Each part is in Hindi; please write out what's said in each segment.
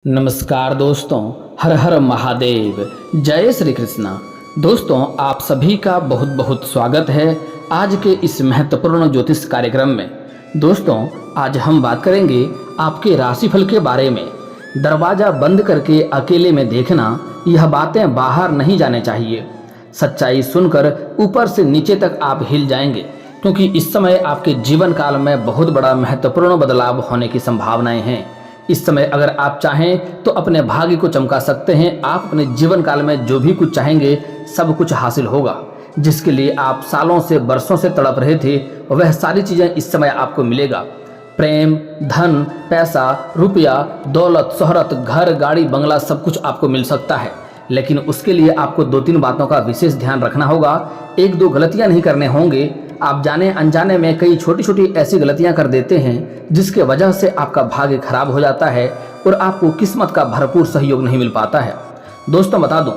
नमस्कार दोस्तों, हर हर महादेव, जय श्री कृष्णा। दोस्तों, आप सभी का बहुत बहुत स्वागत है आज के इस महत्वपूर्ण ज्योतिष कार्यक्रम में। दोस्तों, आज हम बात करेंगे आपके राशिफल के बारे में। दरवाजा बंद करके अकेले में देखना, यह बातें बाहर नहीं जाने चाहिए। सच्चाई सुनकर ऊपर से नीचे तक आप हिल जाएंगे, क्योंकि इस समय आपके जीवन काल में बहुत बड़ा महत्वपूर्ण बदलाव होने की संभावनाएं हैं। इस समय अगर आप चाहें तो अपने भाग्य को चमका सकते हैं। आप अपने जीवन काल में जो भी कुछ चाहेंगे सब कुछ हासिल होगा। जिसके लिए आप सालों से बरसों से तड़प रहे थे, वह सारी चीज़ें इस समय आपको मिलेगा। प्रेम, धन, पैसा, रुपया, दौलत, शोहरत, घर, गाड़ी, बंगला सब कुछ आपको मिल सकता है। लेकिन उसके लिए आपको 2-3 बातों का विशेष ध्यान रखना होगा। 1-2 गलतियां नहीं करने होंगे। आप जाने अनजाने में कई छोटी छोटी ऐसी गलतियां कर देते हैं जिसके वजह से आपका भाग्य खराब हो जाता है और आपको किस्मत का भरपूर सहयोग नहीं मिल पाता है। दोस्तों, बता दूं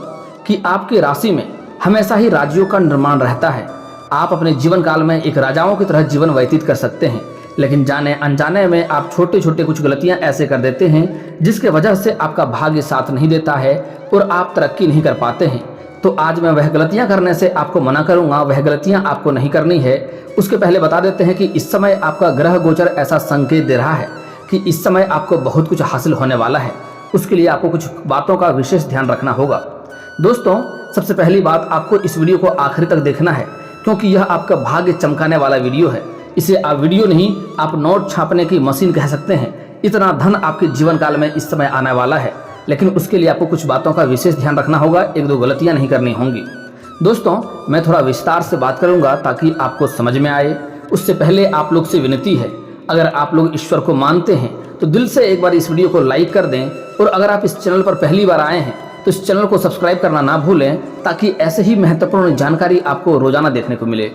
कि आपकी राशि में हमेशा ही राज्यों का निर्माण रहता है। आप अपने जीवन काल में एक राजाओं की तरह जीवन व्यतीत कर सकते हैं, लेकिन जाने अनजाने में आप छोटे छोटे कुछ गलतियां ऐसे कर देते हैं जिसके वजह से आपका भाग्य साथ नहीं देता है और आप तरक्की नहीं कर पाते हैं। तो आज मैं वह गलतियां करने से आपको मना करूंगा, वह गलतियां आपको नहीं करनी है। उसके पहले बता देते हैं कि इस समय आपका ग्रह गोचर ऐसा संकेत दे रहा है कि इस समय आपको बहुत कुछ हासिल होने वाला है। उसके लिए आपको कुछ बातों का विशेष ध्यान रखना होगा। दोस्तों, सबसे पहली बात, आपको इस वीडियो को आखिरी तक देखना है, क्योंकि यह आपका भाग्य चमकाने वाला वीडियो है। इसे आप वीडियो नहीं, आप नोट छापने की मशीन कह सकते हैं। इतना धन आपके जीवन काल में इस समय आने वाला है, लेकिन उसके लिए आपको कुछ बातों का विशेष ध्यान रखना होगा। 1-2 गलतियां नहीं करनी होंगी। दोस्तों, मैं थोड़ा विस्तार से बात करूंगा ताकि आपको समझ में आए। उससे पहले आप लोग से विनती है, अगर आप लोग ईश्वर को मानते हैं तो दिल से एक बार इस वीडियो को लाइक कर दें, और अगर आप इस चैनल पर पहली बार आए हैं तो इस चैनल को सब्सक्राइब करना ना भूलें, ताकि ऐसे ही महत्वपूर्ण जानकारी आपको रोजाना देखने को मिले।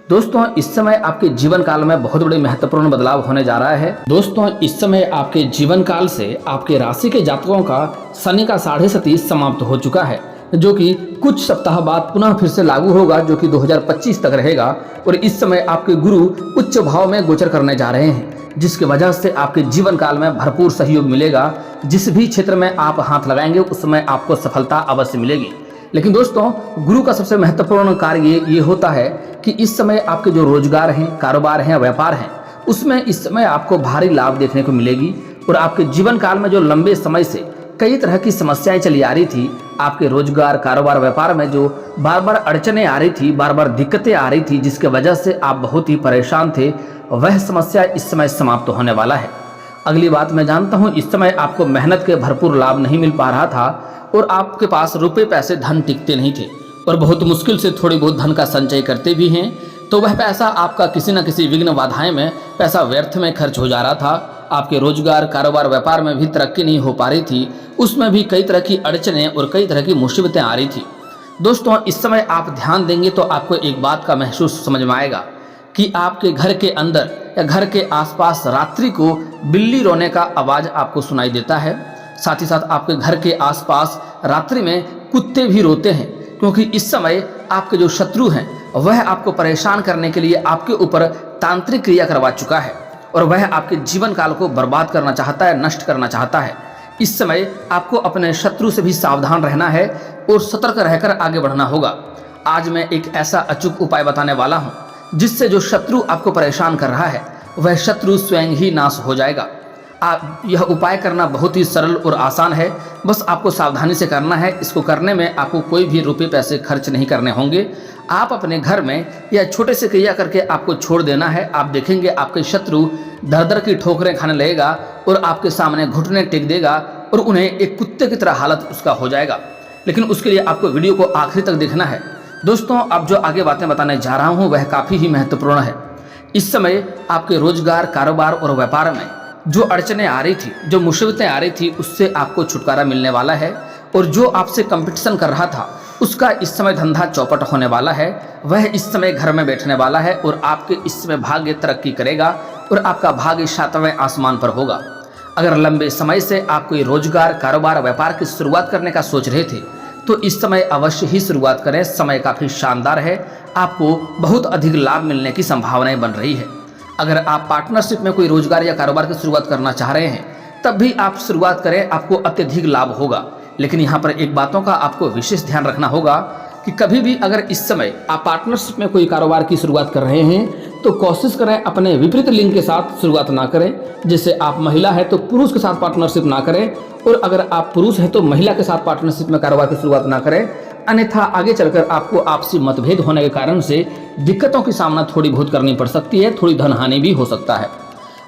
दोस्तों, इस समय आपके जीवन काल में बहुत बड़े महत्वपूर्ण बदलाव होने जा रहा है। दोस्तों, इस समय आपके जीवन काल से आपके राशि के जातकों का शनि का 30.5 समाप्त हो चुका है, जो कि कुछ सप्ताह बाद पुनः फिर से लागू होगा, जो कि 2025 तक रहेगा। और इस समय आपके गुरु उच्च भाव में गोचर करने जा रहे हैं, जिसकी वजह से आपके जीवन काल में भरपूर सहयोग मिलेगा। जिस भी क्षेत्र में आप हाथ लगाएंगे उसमें आपको सफलता अवश्य मिलेगी। लेकिन दोस्तों, गुरु का सबसे महत्वपूर्ण कार्य ये होता है कि इस समय आपके जो रोजगार हैं, कारोबार हैं, व्यापार हैं, उसमें इस समय आपको भारी लाभ देखने को मिलेगी। और आपके जीवन काल में जो लंबे समय से कई तरह की समस्याएं चली आ रही थी, आपके रोजगार, कारोबार, व्यापार में जो बार बार अड़चने आ रही थी, बार बार दिक्कतें आ रही थी, जिसके वजह से आप बहुत ही परेशान थे, वह समस्या इस समय समाप्त होने वाला है। अगली बात, मैं जानता हूँ इस समय आपको मेहनत के भरपूर लाभ नहीं मिल पा रहा था और आपके पास रुपए पैसे धन टिकते नहीं थे, और बहुत मुश्किल से थोड़ी बहुत धन का संचय करते भी हैं, तो वह पैसा आपका किसी न किसी विघ्न बाधाएं में पैसा व्यर्थ में खर्च हो जा रहा था। आपके रोजगार, कारोबार, व्यापार में भी तरक्की नहीं हो पा रही थी, उसमें भी कई तरह की अड़चनें और कई तरह की मुसीबतें आ रही थी। दोस्तों, इस समय आप ध्यान देंगे तो आपको एक बात का महसूस समझ में आएगा कि आपके घर के अंदर या घर के आसपास रात्रि को बिल्ली रोने का आवाज़ आपको सुनाई देता है। साथ ही साथ आपके घर के आसपास रात्रि में कुत्ते भी रोते हैं, क्योंकि इस समय आपके जो शत्रु हैं वह आपको परेशान करने के लिए आपके ऊपर तांत्रिक क्रिया करवा चुका है, और वह आपके जीवन काल को बर्बाद करना चाहता है, नष्ट करना चाहता है। इस समय आपको अपने शत्रु से भी सावधान रहना है और सतर्क रहकर आगे बढ़ना होगा। आज मैं एक ऐसा अचूक उपाय बताने वाला हूँ जिससे जो शत्रु आपको परेशान कर रहा है वह शत्रु स्वयं ही नाश हो जाएगा। यह उपाय करना बहुत ही सरल और आसान है, बस आपको सावधानी से करना है। इसको करने में आपको कोई भी रुपए पैसे खर्च नहीं करने होंगे। आप अपने घर में या छोटे से क्रिया करके आपको छोड़ देना है। आप देखेंगे आपके शत्रु दर दर की ठोकरें खाने लगेगा और आपके सामने घुटने टेक देगा और उन्हें एक कुत्ते की तरह हालत उसका हो जाएगा। लेकिन उसके लिए आपको वीडियो को आखिरी तक देखना है। दोस्तों, अब जो आगे बातें बताने जा रहा हूँ वह काफ़ी ही महत्वपूर्ण है। इस समय आपके रोजगार, कारोबार और व्यापार में जो अड़चनें आ रही थी, जो मुसीबतें आ रही थी, उससे आपको छुटकारा मिलने वाला है। और जो आपसे कंपटीशन कर रहा था उसका इस समय धंधा चौपट होने वाला है। वह इस समय घर में बैठने वाला है और आपके इस समय भाग्य तरक्की करेगा और आपका भाग्य 7वें आसमान पर होगा। अगर लंबे समय से आप कोई रोजगार, कारोबार, व्यापार की शुरुआत करने का सोच रहे थे तो इस समय अवश्य ही शुरुआत करें। समय काफ़ी शानदार है, आपको बहुत अधिक लाभ मिलने की संभावनाएं बन रही है। अगर आप पार्टनरशिप में कोई रोजगार या कारोबार की शुरुआत करना चाह रहे हैं तब भी आप शुरुआत करें, आपको अत्यधिक लाभ होगा। लेकिन यहाँ पर एक बातों का आपको विशेष ध्यान रखना होगा कि कभी भी अगर इस समय आप पार्टनरशिप में कोई कारोबार की शुरुआत कर रहे हैं तो कोशिश करें अपने विपरीत लिंग के साथ शुरुआत ना करें। जैसे आप महिला है तो पुरुष के साथ पार्टनरशिप ना करें, और अगर आप पुरुष हैं तो महिला के साथ पार्टनरशिप में कारोबार की शुरुआत ना करें, अन्यथा आगे चलकर आपको आपसी मतभेद होने के कारण से दिक्कतों की सामना थोड़ी बहुत करनी पड़ सकती है, थोड़ी धन हानि भी हो सकता है।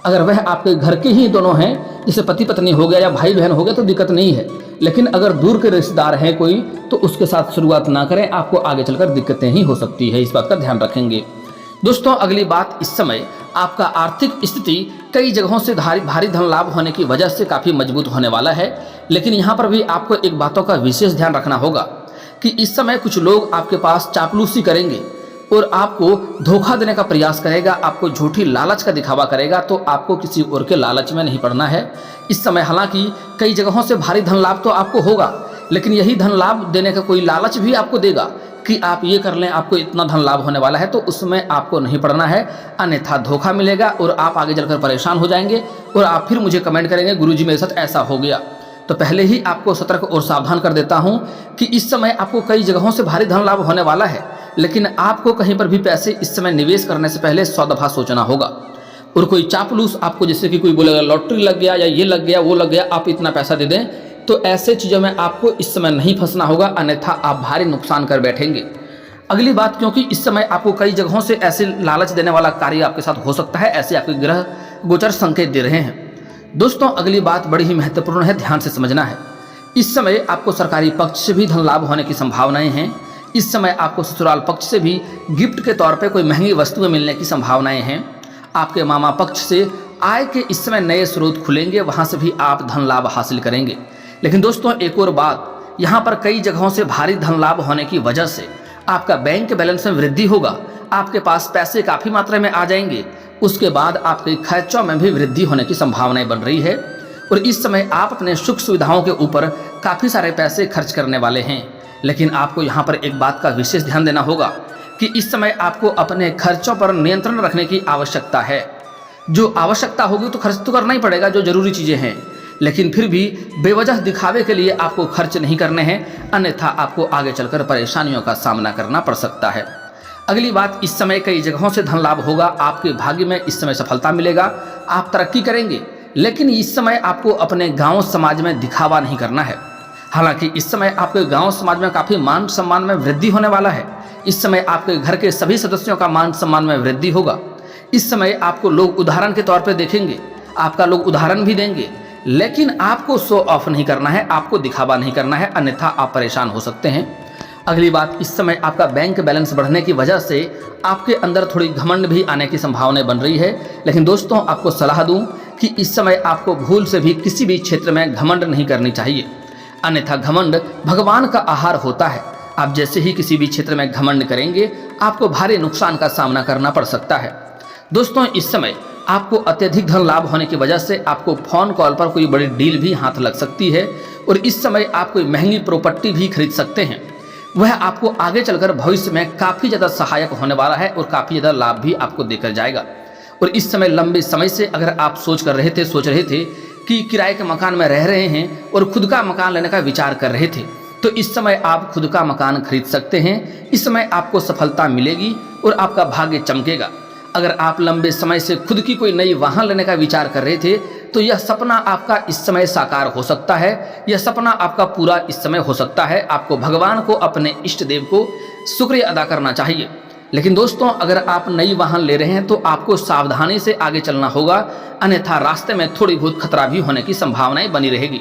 अगर वह आपके घर के ही दोनों हैं, जैसे पति पत्नी हो गया या भाई बहन हो गया, तो दिक्कत नहीं है। लेकिन अगर दूर के रिश्तेदार हैं कोई, तो उसके साथ शुरुआत ना करें, आपको आगे चलकर दिक्कतें ही हो सकती है, इस बात का ध्यान रखेंगे। दोस्तों अगली बात, इस समय आपका आर्थिक स्थिति कई जगहों से भारी धन लाभ होने की वजह से काफ़ी मजबूत होने वाला है। लेकिन यहाँ पर भी आपको एक बातों का विशेष ध्यान रखना होगा कि इस समय कुछ लोग आपके पास चापलूसी करेंगे और आपको धोखा देने का प्रयास करेगा, आपको झूठी लालच का दिखावा करेगा। तो आपको किसी और के लालच में नहीं पड़ना है इस समय। हालांकि कई जगहों से भारी धन लाभ तो आपको होगा, लेकिन यही धन लाभ देने का कोई लालच भी आपको देगा कि आप ये कर लें, आपको इतना धन लाभ होने वाला है, तो उसमें आपको नहीं पड़ना है, अन्यथा धोखा मिलेगा और आप आगे चलकर परेशान हो जाएंगे और आप फिर मुझे कमेंट करेंगे गुरुजी मेरे साथ ऐसा हो गया। तो पहले ही आपको सतर्क और सावधान कर देता हूं कि इस समय आपको कई जगहों से भारी धन लाभ होने वाला है, लेकिन आपको कहीं पर भी पैसे इस समय निवेश करने से पहले 100 दफा सोचना होगा। और कोई चापलूस आपको, जैसे कि कोई बोलेगा लॉटरी लग गया या ये लग गया वो लग गया, आप इतना पैसा दे दें, तो ऐसे चीज़ों में आपको इस समय नहीं फंसना होगा, अन्यथा आप भारी नुकसान कर बैठेंगे। अगली बात, क्योंकि इस समय आपको कई जगहों से ऐसे लालच देने वाला कार्य आपके साथ हो सकता है, ऐसे आपके ग्रह गोचर संकेत दे रहे हैं। दोस्तों अगली बात बड़ी ही महत्वपूर्ण है, ध्यान से समझना है। इस समय आपको सरकारी पक्ष से भी धन लाभ होने की संभावनाएं हैं। इस समय आपको ससुराल पक्ष से भी गिफ्ट के तौर पे कोई महंगी वस्तुएं मिलने की संभावनाएं हैं। आपके मामा पक्ष से आय के इस समय नए स्रोत खुलेंगे, वहां से भी आप धन लाभ हासिल करेंगे। लेकिन दोस्तों एक और बात, यहाँ पर कई जगहों से भारी धन लाभ होने की वजह से आपका बैंक बैलेंस में वृद्धि होगा, आपके पास पैसे काफ़ी मात्रा में आ जाएंगे। उसके बाद आपके खर्चों में भी वृद्धि होने की संभावनाएं बन रही है और इस समय आप अपने सुख सुविधाओं के ऊपर काफ़ी सारे पैसे खर्च करने वाले हैं। लेकिन आपको यहाँ पर एक बात का विशेष ध्यान देना होगा कि इस समय आपको अपने खर्चों पर नियंत्रण रखने की आवश्यकता है। जो आवश्यकता होगी तो खर्च तो करना ही पड़ेगा, जो जरूरी चीज़ें हैं, लेकिन फिर भी बेवजह दिखावे के लिए आपको खर्च नहीं करने हैं, अन्यथा आपको आगे चलकर परेशानियों का सामना करना पड़ सकता है। अगली बात, इस समय कई जगहों से धन लाभ होगा, आपके भाग्य में इस समय सफलता मिलेगा, आप तरक्की करेंगे। लेकिन इस समय आपको अपने गांव समाज में दिखावा नहीं करना है। हालांकि इस समय आपके गांव समाज में काफ़ी मान सम्मान में वृद्धि होने वाला है। इस समय आपके घर के सभी सदस्यों का मान सम्मान में वृद्धि होगा। इस समय आपको लोग उदाहरण के तौर पर देखेंगे, आपका लोग उदाहरण भी देंगे, लेकिन आपको शो ऑफ नहीं करना है, आपको दिखावा नहीं करना है, अन्यथा आप परेशान हो सकते हैं। अगली बात, इस समय आपका बैंक बैलेंस बढ़ने की वजह से आपके अंदर थोड़ी घमंड भी आने की संभावनाएं बन रही है। लेकिन दोस्तों आपको सलाह दूं कि इस समय आपको भूल से भी किसी भी क्षेत्र में घमंड नहीं करनी चाहिए, अन्यथा घमंड भगवान का आहार होता है। आप जैसे ही किसी भी क्षेत्र में घमंड करेंगे, आपको भारी नुकसान का सामना करना पड़ सकता है। दोस्तों इस समय आपको अत्यधिक धन लाभ होने की वजह से आपको फोन कॉल पर कोई बड़ी डील भी हाथ लग सकती है और इस समय आप कोई महंगी प्रॉपर्टी भी खरीद सकते हैं। वह आपको आगे चलकर भविष्य में काफ़ी ज़्यादा सहायक होने वाला है और काफ़ी ज़्यादा लाभ भी आपको देकर जाएगा। और इस समय लंबे समय से अगर आप सोच रहे थे कि किराए के मकान में रह रहे हैं और खुद का मकान लेने का विचार कर रहे थे, तो इस समय आप खुद का मकान खरीद सकते हैं। इस समय आपको सफलता मिलेगी और आपका भाग्य चमकेगा। अगर आप लंबे समय से खुद की कोई नई वाहन लेने का विचार कर रहे थे, तो यह सपना आपका इस समय साकार हो सकता है, यह सपना आपका पूरा इस समय हो सकता है। आपको भगवान को, अपने इष्ट देव को शुक्रिया अदा करना चाहिए। लेकिन दोस्तों अगर आप नई वाहन ले रहे हैं तो आपको सावधानी से आगे चलना होगा, अन्यथा रास्ते में थोड़ी बहुत खतरा भी होने की संभावनाएं बनी रहेगी।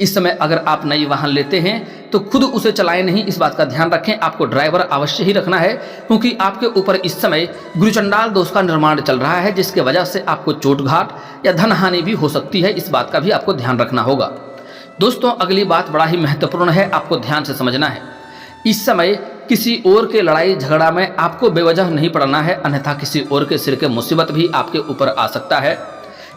इस समय अगर आप नई वाहन लेते हैं तो खुद उसे चलाएं नहीं, इस बात का ध्यान रखें। आपको ड्राइवर अवश्य ही रखना है, क्योंकि आपके ऊपर इस समय गुरुचंडाल दोष का निर्माण चल रहा है, जिसके वजह से आपको चोट-घाट या धन हानि भी हो सकती है। इस बात का भी आपको ध्यान रखना होगा। दोस्तों अगली बात बड़ा ही महत्वपूर्ण है, आपको ध्यान से समझना है। इस समय किसी और के लड़ाई झगड़ा में आपको बेवजह नहीं पड़ना है, अन्यथा किसी और के सिर के मुसीबत भी आपके ऊपर आ सकता है।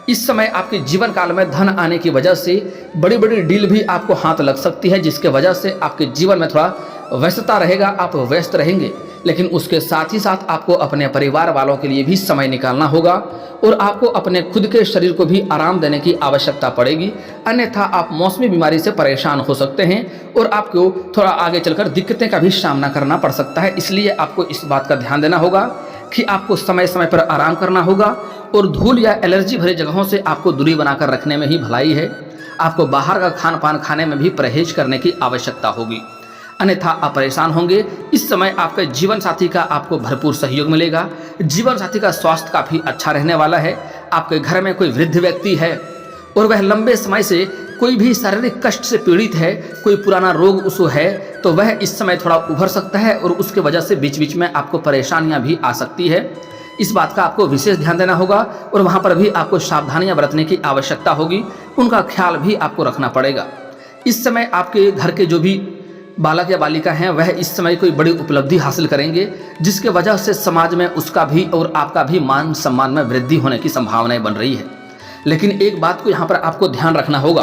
इस समय आपके जीवन काल में धन आने की वजह से बड़ी बड़ी डील भी आपको हाथ लग सकती है, जिसके वजह से आपके जीवन में थोड़ा व्यस्तता रहेगा, आप व्यस्त रहेंगे, लेकिन उसके साथ ही साथ आपको अपने परिवार वालों के लिए भी समय निकालना होगा और आपको अपने खुद के शरीर को भी आराम देने की आवश्यकता पड़ेगी। अन्यथा आप मौसमी बीमारी से परेशान हो सकते हैं और आपको थोड़ा आगे चलकर दिक्कतें का भी सामना करना पड़ सकता है। इसलिए आपको इस बात का ध्यान देना होगा कि आपको समय समय पर आराम करना होगा और धूल या एलर्जी भरे जगहों से आपको दूरी बनाकर रखने में ही भलाई है। आपको बाहर का खान पान खाने में भी परहेज करने की आवश्यकता होगी, अन्यथा आप परेशान होंगे। इस समय आपके जीवन साथी का आपको भरपूर सहयोग मिलेगा। जीवन साथी का स्वास्थ्य काफ़ी अच्छा रहने वाला है। आपके घर में कोई वृद्ध व्यक्ति है और वह लंबे समय से कोई भी शारीरिक कष्ट से पीड़ित है, कोई पुराना रोग उसको है, तो वह इस समय थोड़ा उभर सकता है और उसके वजह से बीच बीच में आपको परेशानियां भी आ सकती है। इस बात का आपको विशेष ध्यान देना होगा और वहाँ पर भी आपको सावधानियां बरतने की आवश्यकता होगी, उनका ख्याल भी आपको रखना पड़ेगा। इस समय आपके घर के जो भी बालक या बालिका हैं वह इस समय कोई बड़ी उपलब्धि हासिल करेंगे, जिसके वजह से समाज में उसका भी और आपका भी मान सम्मान में वृद्धि होने की संभावनाएं बन रही है। लेकिन एक बात को यहाँ पर आपको ध्यान रखना होगा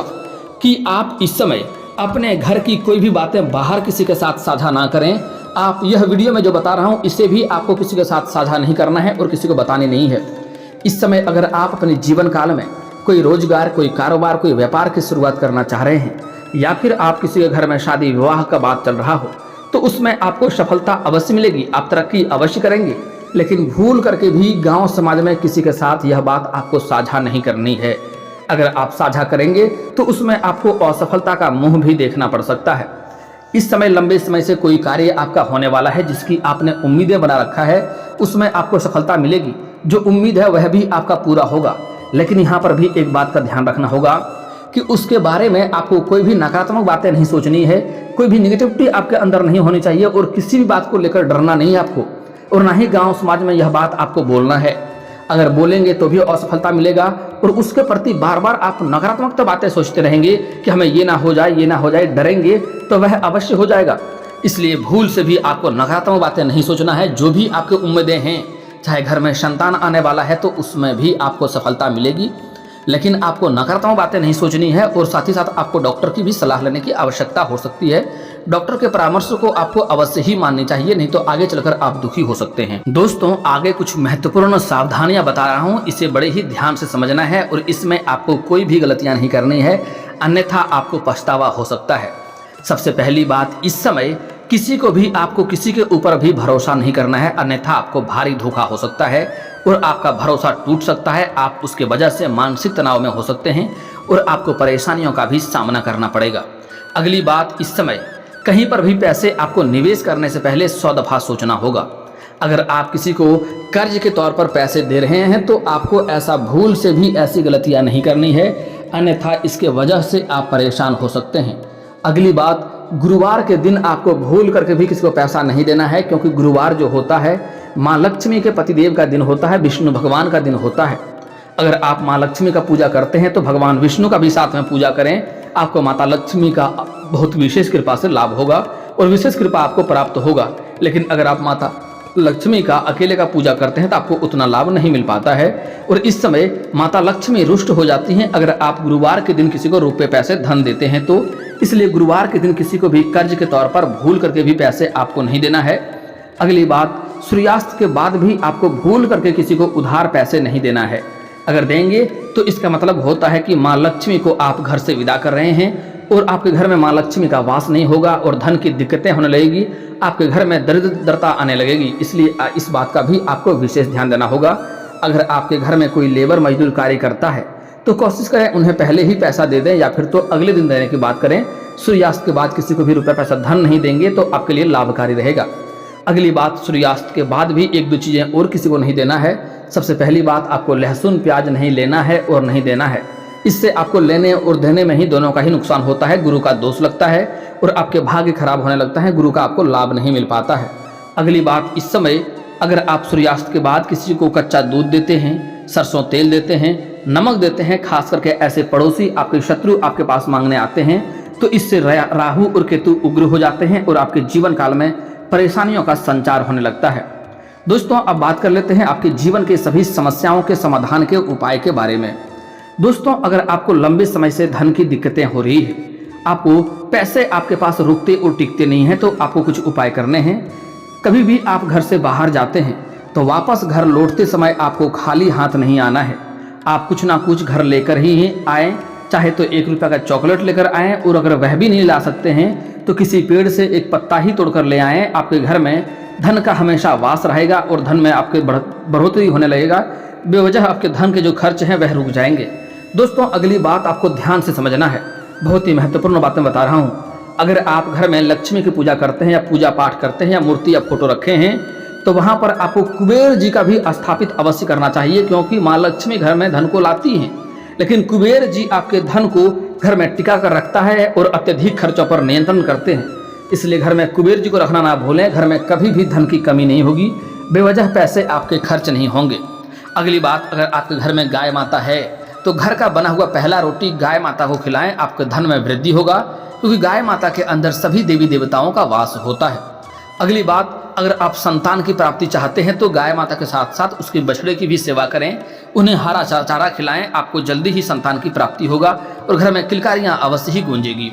कि आप इस समय अपने घर की कोई भी बातें बाहर किसी के साथ साझा ना करें। आप यह वीडियो में जो बता रहा हूँ इसे भी आपको किसी के साथ साझा नहीं करना है और किसी को बतानी नहीं है। इस समय अगर आप अपने जीवन काल में कोई रोजगार, कोई कारोबार, कोई व्यापार की शुरुआत करना चाह रहे हैं या फिर आप किसी के घर में शादी विवाह का बात चल रहा हो, तो उसमें आपको सफलता अवश्य मिलेगी, आप तरक्की अवश्य करेंगे। लेकिन भूल करके भी गांव समाज में किसी के साथ यह बात आपको साझा नहीं करनी है। अगर आप साझा करेंगे तो उसमें आपको असफलता का मुंह भी देखना पड़ सकता है। इस समय लंबे समय से कोई कार्य आपका होने वाला है जिसकी आपने उम्मीदें बना रखा है, उसमें आपको सफलता मिलेगी। जो उम्मीद है वह भी आपका पूरा होगा। लेकिन यहाँ पर भी एक बात का ध्यान रखना होगा कि उसके बारे में आपको कोई भी नकारात्मक बातें नहीं सोचनी है, कोई भी निगेटिविटी आपके अंदर नहीं होनी चाहिए और किसी भी बात को लेकर डरना नहीं है आपको, और ना ही गांव समाज में यह बात आपको बोलना है। अगर बोलेंगे तो भी असफलता मिलेगा और उसके प्रति बार बार आप नकारात्मक बातें सोचते रहेंगे कि हमें ये ना हो जाए, ये ना हो जाए, डरेंगे तो वह अवश्य हो जाएगा। इसलिए भूल से भी आपको नकारात्मक बातें नहीं सोचना है। जो भी आपकी उम्मीदें हैं, चाहे घर में संतान आने वाला है तो उसमें भी आपको सफलता मिलेगी, लेकिन आपको नकारात्मक बातें नहीं सोचनी है। और साथ ही साथ आपको डॉक्टर की भी सलाह लेने की आवश्यकता हो सकती है। डॉक्टर के परामर्श को आपको अवश्य ही माननी चाहिए, नहीं तो आगे चलकर आप दुखी हो सकते हैं। दोस्तों, आगे कुछ महत्वपूर्ण सावधानियां बता रहा हूं, इसे बड़े ही ध्यान से समझना है और इसमें आपको कोई भी गलतियां नहीं करनी है, अन्यथा आपको पछतावा हो सकता है। सबसे पहली बात, इस समय किसी को भी आपको किसी के ऊपर भी भरोसा नहीं करना है, अन्यथा आपको भारी धोखा हो सकता है और आपका भरोसा टूट सकता है। आप उसके वजह से मानसिक तनाव में हो सकते हैं और आपको परेशानियों का भी सामना करना पड़ेगा। अगली बात, इस समय कहीं पर भी पैसे आपको निवेश करने से पहले 100 दफा सोचना होगा। अगर आप किसी को कर्ज के तौर पर पैसे दे रहे हैं तो आपको ऐसा भूल से भी ऐसी गलतियां नहीं करनी है, अन्यथा इसके वजह से आप परेशान हो सकते हैं। अगली बात, गुरुवार के दिन आपको भूल करके भी किसी को पैसा नहीं देना है, क्योंकि गुरुवार जो होता है माँ लक्ष्मी के पतिदेव का दिन होता है, विष्णु भगवान का दिन होता है। अगर आप माँ लक्ष्मी का पूजा करते हैं तो भगवान विष्णु का भी साथ में पूजा करें, आपको माता लक्ष्मी का बहुत विशेष कृपा से लाभ होगा और विशेष कृपा आपको प्राप्त होगा। लेकिन अगर आप माता लक्ष्मी का अकेले का पूजा करते हैं तो आपको उतना लाभ नहीं मिल पाता है और इस समय माता लक्ष्मी रुष्ट हो जाती हैं अगर आप गुरुवार के दिन किसी को रुपए पैसे धन देते हैं तो। इसलिए गुरुवार के दिन किसी को भी कर्ज के तौर पर भूल करके भी पैसे आपको नहीं देना है। अगली बात, सूर्यास्त के बाद भी आपको भूल करके किसी को उधार पैसे नहीं देना है। अगर देंगे तो इसका मतलब होता है कि माँ लक्ष्मी को आप घर से विदा कर रहे हैं और आपके घर में माँ लक्ष्मी का वास नहीं होगा और धन की दिक्कतें होने लगेगी, आपके घर में दरिद्रता आने लगेगी। इसलिए इस बात का भी आपको विशेष ध्यान देना होगा। अगर आपके घर में कोई लेबर मजदूर कार्य करता है तो कोशिश करें उन्हें पहले ही पैसा दे दें या फिर तो अगले दिन देने की बात करें। सूर्यास्त के बाद किसी को भी रुपया पैसा धन नहीं देंगे तो आपके लिए लाभकारी रहेगा। अगली बात, सूर्यास्त के बाद भी 1-2 चीज़ें और किसी को नहीं देना है। सबसे पहली बात, आपको लहसुन प्याज नहीं लेना है और नहीं देना है। इससे आपको लेने और देने में ही दोनों का ही नुकसान होता है, गुरु का दोष लगता है और आपके भाग्य खराब होने लगता है, गुरु का आपको लाभ नहीं मिल पाता है। अगली बात, इस समय अगर आप सूर्यास्त के बाद किसी को कच्चा दूध देते हैं, सरसों तेल देते हैं, नमक देते हैं, खास करके ऐसे पड़ोसी आपके शत्रु आपके पास मांगने आते हैं, तो इससे राहु और केतु उग्र हो जाते हैं और आपके जीवन काल में परेशानियों का संचार होने लगता है। दोस्तों, अब बात कर लेते हैं आपके जीवन के सभी समस्याओं के समाधान के उपाय के बारे में। दोस्तों, अगर आपको लंबे समय से धन की दिक्कतें हो रही है, आपको पैसे आपके पास रुकते और टिकते नहीं हैं, तो आपको कुछ उपाय करने हैं। कभी भी आप घर से बाहर जाते हैं तो वापस घर लौटते समय आपको खाली हाथ नहीं आना है। आप कुछ ना कुछ घर लेकर ही आएँ, चाहे तो 1 रुपये का चॉकलेट लेकर आएँ, और अगर वह भी नहीं ला सकते हैं तो किसी पेड़ से एक पत्ता ही तोड़कर ले आएँ। आपके घर में धन का हमेशा वास रहेगा और धन में आपके बढ़ोतरी होने लगेगा। बेवजह आपके धन के जो खर्च हैं वह रुक जाएंगे। दोस्तों, अगली बात आपको ध्यान से समझना है, बहुत ही महत्वपूर्ण बातें बता रहा हूँ। अगर आप घर में लक्ष्मी की पूजा करते हैं या पूजा पाठ करते हैं या मूर्ति या फोटो रखे हैं, तो वहाँ पर आपको कुबेर जी का भी स्थापित अवश्य करना चाहिए, क्योंकि माँ लक्ष्मी घर में धन को लाती हैं, लेकिन कुबेर जी आपके धन को घर में टिका कर रखता है और अत्यधिक खर्चों पर नियंत्रण करते हैं। इसलिए घर में कुबेर जी को रखना ना भूलें। घर में कभी भी धन की कमी नहीं होगी, बेवजह पैसे आपके खर्च नहीं होंगे। अगली बात, अगर आपके घर में गाय माता है तो घर का बना हुआ पहला रोटी गाय माता को खिलाएं, आपके धन में वृद्धि होगा, क्योंकि गाय माता के अंदर सभी देवी देवताओं का वास होता है। अगली बात, अगर आप संतान की प्राप्ति चाहते हैं तो गाय माता के साथ साथ उसके बछड़े की भी सेवा करें, उन्हें हरा चारा खिलाएं, आपको जल्दी ही संतान की प्राप्ति होगा और घर में किलकारियां अवश्य ही गूंजेगी।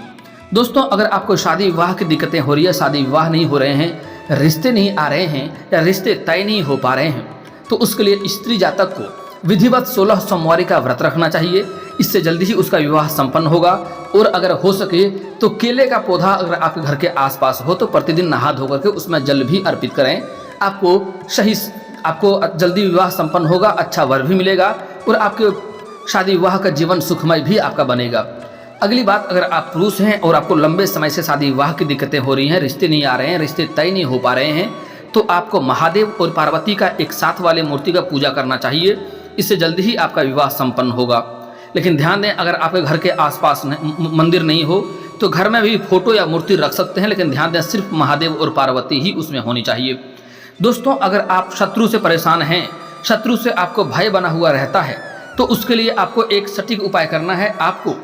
दोस्तों, अगर आपको शादी विवाह की दिक्कतें हो रही है, शादी विवाह नहीं हो रहे हैं, रिश्ते नहीं आ रहे हैं या रिश्ते तय नहीं हो पा रहे हैं, तो उसके लिए स्त्री जातक को विधिवत 16 सोमवारी का व्रत रखना चाहिए। इससे जल्दी ही उसका विवाह संपन्न होगा। और अगर हो सके तो केले का पौधा अगर आपके घर के आसपास हो तो प्रतिदिन नहा धो करके उसमें जल भी अर्पित करें। आपको जल्दी विवाह संपन्न होगा, अच्छा वर भी मिलेगा और आपके शादी विवाह का जीवन सुखमय भी आपका बनेगा। अगली बात, अगर आप पुरुष हैं और आपको लंबे समय से शादी विवाह की दिक्कतें हो रही हैं, रिश्ते नहीं आ रहे हैं, रिश्ते तय नहीं हो पा रहे हैं, तो आपको महादेव और पार्वती का एक साथ वाले मूर्ति का पूजा करना चाहिए। इससे जल्दी ही आपका विवाह संपन्न होगा। लेकिन ध्यान दें, अगर आपके घर के आसपास मंदिर नहीं हो तो घर में भी फोटो या मूर्ति रख सकते हैं, लेकिन ध्यान दें सिर्फ महादेव और पार्वती ही उसमें होनी चाहिए। दोस्तों, अगर आप शत्रु से परेशान हैं, शत्रु से आपको भय बना हुआ रहता है, तो उसके लिए आपको एक सटीक उपाय करना है। आपको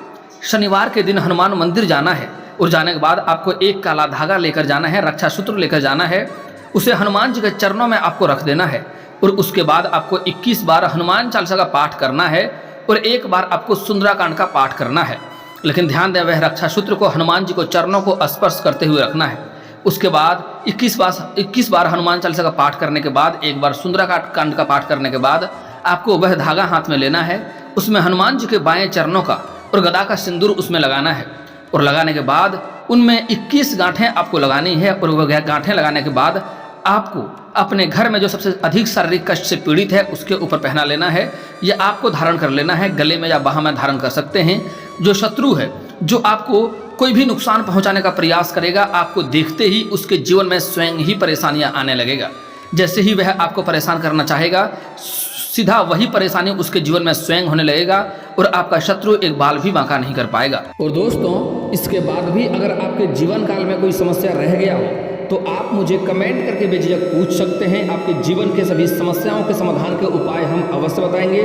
शनिवार के दिन हनुमान मंदिर जाना है और जाने के बाद आपको एक काला धागा लेकर जाना है, रक्षा सूत्र लेकर जाना है, उसे हनुमान जी के चरणों में आपको रख देना है और उसके बाद आपको 21 बार हनुमान चालीसा का पाठ करना है और 1 बार आपको सुंदराकांड का पाठ करना है। लेकिन ध्यान दें, वह रक्षा सूत्र को हनुमान जी को चरणों को स्पर्श करते हुए रखना है। उसके बाद 21 बार हनुमान चालीसा का पाठ करने के बाद, 1 बार सुंदराकांड का पाठ करने के बाद आपको वह धागा हाथ में लेना है, उसमें हनुमान जी के बाएं चरणों का और गदा का सिंदूर उसमें लगाना है और लगाने के बाद उनमें 21 गांठें आपको लगानी है और वह गांठें लगाने के बाद आपको अपने घर में जो सबसे अधिक शारीरिक कष्ट से पीड़ित है उसके ऊपर पहना लेना है या आपको धारण कर लेना है, गले में या बाह में धारण कर सकते हैं। जो शत्रु है, जो आपको कोई भी नुकसान पहुंचाने का प्रयास करेगा, आपको देखते ही उसके जीवन में स्वयं ही परेशानियां आने लगेगा। जैसे ही वह आपको परेशान करना चाहेगा, सीधा वही परेशानी उसके जीवन में स्वयं होने लगेगा और आपका शत्रु एक बाल भी बांका नहीं कर पाएगा। और दोस्तों, इसके बाद भी अगर आपके जीवन काल में कोई समस्या रह गया हो तो आप मुझे कमेंट करके बेझिझक पूछ सकते हैं। आपके जीवन के सभी समस्याओं के समाधान के उपाय हम अवश्य बताएंगे,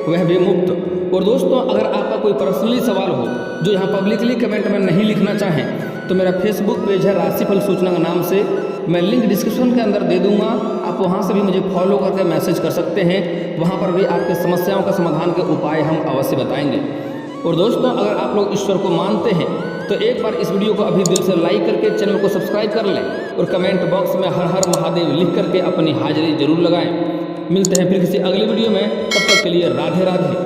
वह भी मुफ्त। और दोस्तों, अगर आपका कोई पर्सनली सवाल हो जो यहाँ पब्लिकली कमेंट में नहीं लिखना चाहें तो मेरा फेसबुक पेज है राशिफल सूचना के नाम से, मैं लिंक डिस्क्रिप्शन के अंदर दे दूंगा, आप वहाँ से भी मुझे फॉलो करके मैसेज कर सकते हैं। वहाँ पर भी आपके समस्याओं का समाधान के उपाय हम अवश्य बताएंगे। और दोस्तों, अगर आप लोग ईश्वर को मानते हैं तो एक बार इस वीडियो को अभी दिल से लाइक करके चैनल को सब्सक्राइब कर लें और कमेंट बॉक्स में हर हर महादेव लिख करके अपनी हाजिरी जरूर लगाएं। मिलते हैं फिर किसी अगली वीडियो में, तब तक के लिए राधे राधे।